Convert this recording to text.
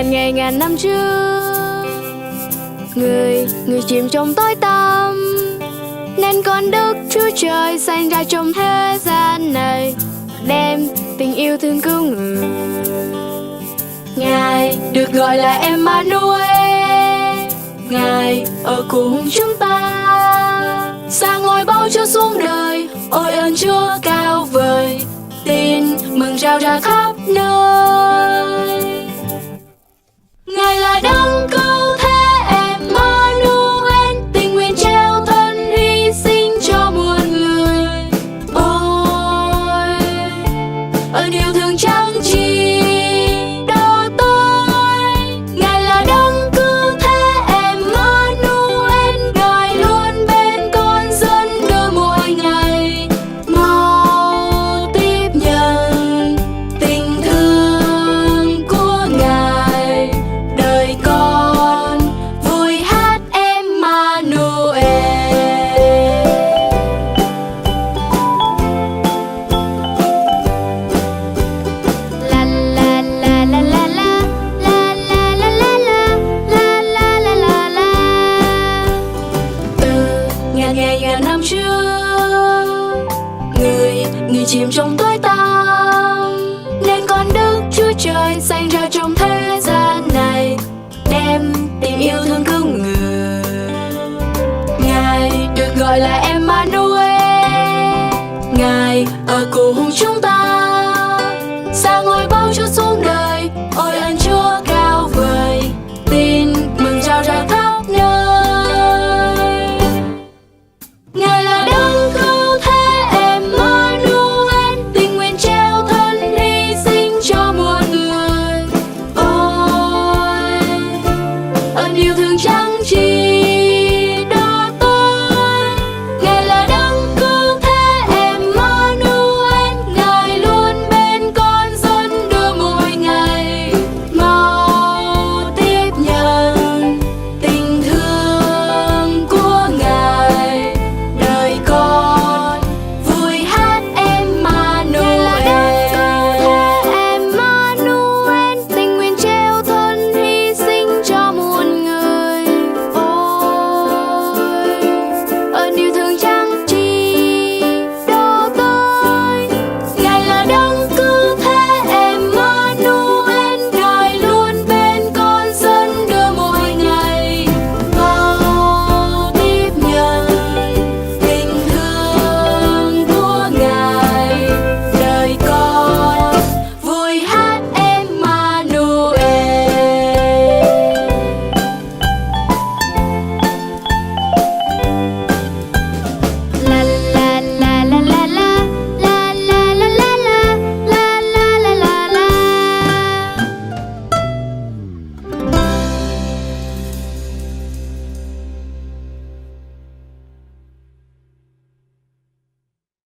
ngàn năm trước, người chìm trong tối tăm, nên con Đức Chúa Trời sanh ra trong thế gian này, đem tình yêu thương cứu người. Ngài được gọi là Emmanuel, Ngài ở cùng chúng ta, xa ngôi bao Chúa xuống đời, ôi ơn Chúa cao vời, tin mừng rao ra khắp nơi. Ngài là đấng cứu thế Emmanuel, tình nguyện treo thân hy sinh cho muôn người. Ôi ơn yêu thương chẳng chi đâu tôi. Ngài là đấng cứu thế Emmanuel, Ngài luôn bên con dân đưa mỗi ngày. Mau tiếp nhận tình thương của Ngài, đời con vui hát Emmanuel. La la la la la la la la la la la la la la la. Từ ngàn năm trước, người chìm trong tối tăm, nên con Đức Chúa Trời sanh ra trong thế gian này, đem tình yêu thương cứu người. Ngài được gọi là Emmanuel, Ngài ở cùng chúng ta,